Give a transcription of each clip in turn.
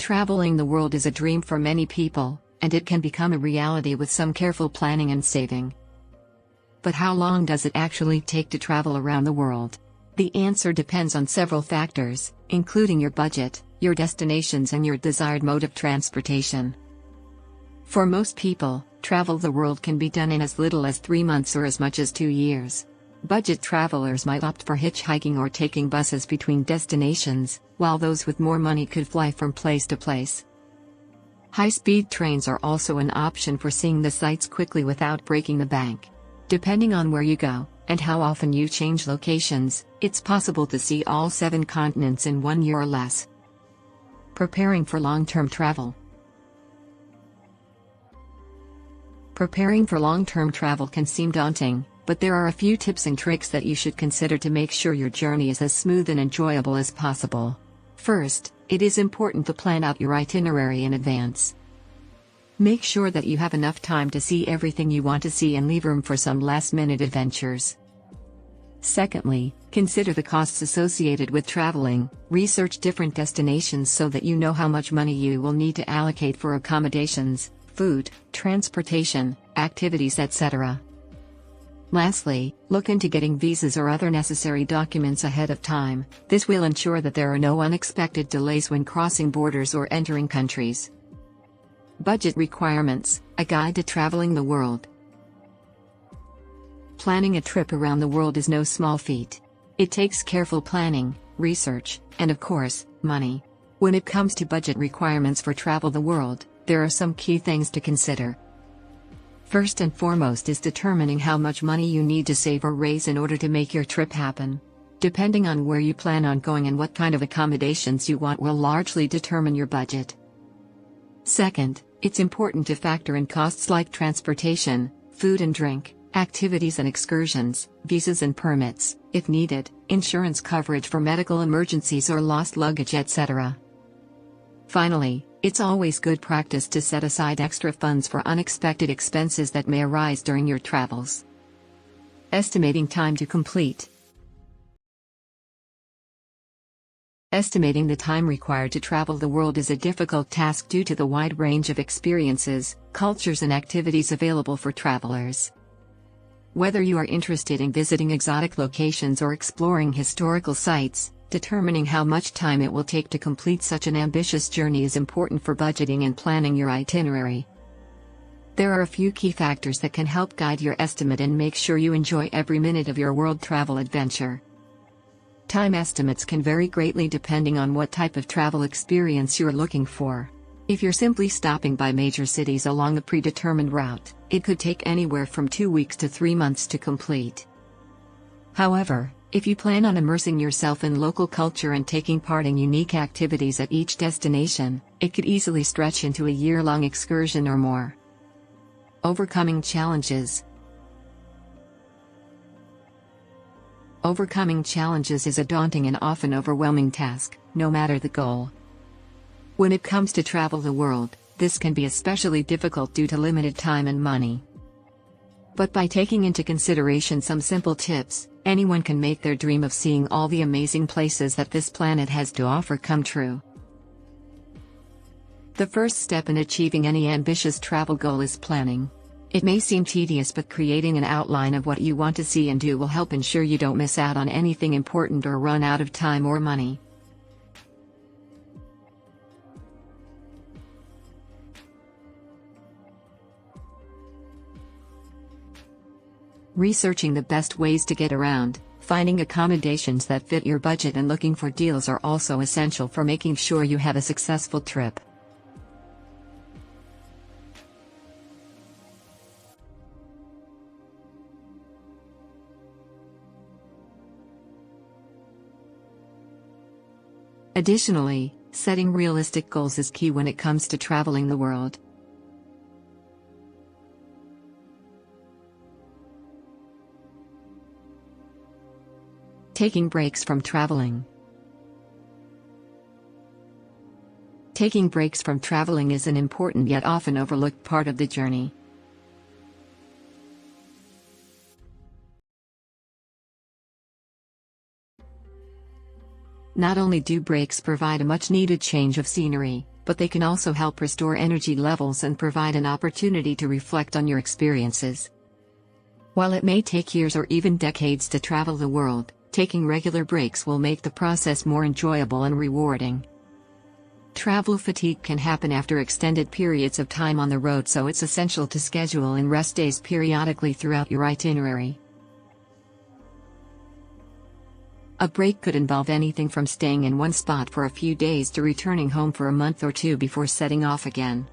Traveling the world is a dream for many people, and it can become a reality with some careful planning and saving. But how long does it actually take to travel around the world? The answer depends on several factors, including your budget, your destinations, and your desired mode of transportation. For most people, travel the world can be done in as little as 3 months or as much as 2 years. Budget travelers might opt for hitchhiking or taking buses between destinations, while those with more money could fly from place to place. High-speed trains are also an option for seeing the sights quickly without breaking the bank. Depending on where you go, and how often you change locations, it's possible to see all 7 continents in 1 year or less. Preparing for long-term travel. Preparing for long-term travel can seem daunting, but there are a few tips and tricks that you should consider to make sure your journey is as smooth and enjoyable as possible. First, it is important to plan out your itinerary in advance. Make sure that you have enough time to see everything you want to see and leave room for some last-minute adventures. Secondly, consider the costs associated with traveling. Research different destinations so that you know how much money you will need to allocate for accommodations, food, transportation, activities, etc. Lastly, look into getting visas or other necessary documents ahead of time. This will ensure that there are no unexpected delays when crossing borders or entering countries. Budget requirements: a guide to traveling the world. Planning a trip around the world is no small feat. It takes careful planning, research, and of course, money. When it comes to budget requirements for travel the world, there are some key things to consider. First and foremost is determining how much money you need to save or raise in order to make your trip happen. Depending on where you plan on going and what kind of accommodations you want will largely determine your budget. Second, it's important to factor in costs like transportation, food and drink, activities and excursions, visas and permits, if needed, insurance coverage for medical emergencies or lost luggage, etc. Finally, it's always good practice to set aside extra funds for unexpected expenses that may arise during your travels. Estimating time to complete. Estimating the time required to travel the world is a difficult task due to the wide range of experiences, cultures, and activities available for travelers. Whether you are interested in visiting exotic locations or exploring historical sites, determining how much time it will take to complete such an ambitious journey is important for budgeting and planning your itinerary. There are a few key factors that can help guide your estimate and make sure you enjoy every minute of your world travel adventure. Time estimates can vary greatly depending on what type of travel experience you're looking for. If you're simply stopping by major cities along a predetermined route, it could take anywhere from 2 weeks to 3 months to complete. However, if you plan on immersing yourself in local culture and taking part in unique activities at each destination, it could easily stretch into a year-long excursion or more. Overcoming challenges. Overcoming challenges is a daunting and often overwhelming task, no matter the goal. When it comes to travel the world, this can be especially difficult due to limited time and money. But by taking into consideration some simple tips, anyone can make their dream of seeing all the amazing places that this planet has to offer come true. The first step in achieving any ambitious travel goal is planning. It may seem tedious, but creating an outline of what you want to see and do will help ensure you don't miss out on anything important or run out of time or money. Researching the best ways to get around, finding accommodations that fit your budget, and looking for deals are also essential for making sure you have a successful trip. Additionally, setting realistic goals is key when it comes to traveling the world. Taking breaks from traveling. Taking breaks from traveling is an important yet often overlooked part of the journey. Not only do breaks provide a much-needed change of scenery, but they can also help restore energy levels and provide an opportunity to reflect on your experiences. While it may take years or even decades to travel the world, taking regular breaks will make the process more enjoyable and rewarding. Travel fatigue can happen after extended periods of time on the road, so it's essential to schedule in rest days periodically throughout your itinerary. A break could involve anything from staying in one spot for a few days to returning home for a month or two before setting off again.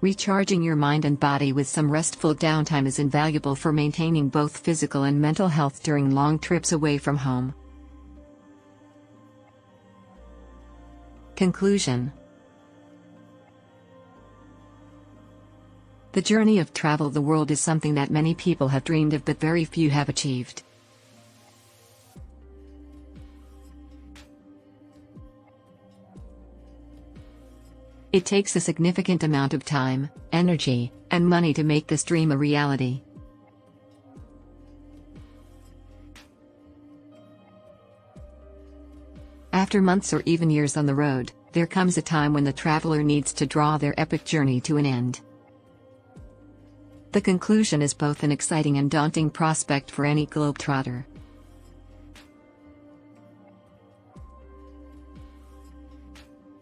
Recharging your mind and body with some restful downtime is invaluable for maintaining both physical and mental health during long trips away from home. Conclusion. The journey of travel the world is something that many people have dreamed of but very few have achieved. It takes a significant amount of time, energy, and money to make this dream a reality. After months or even years on the road, there comes a time when the traveler needs to draw their epic journey to an end. The conclusion is both an exciting and daunting prospect for any globetrotter.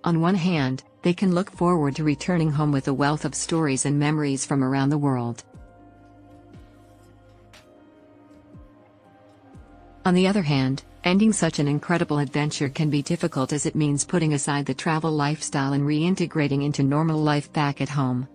On one hand, they can look forward to returning home with a wealth of stories and memories from around the world. On the other hand, ending such an incredible adventure can be difficult, as it means putting aside the travel lifestyle and reintegrating into normal life back at home.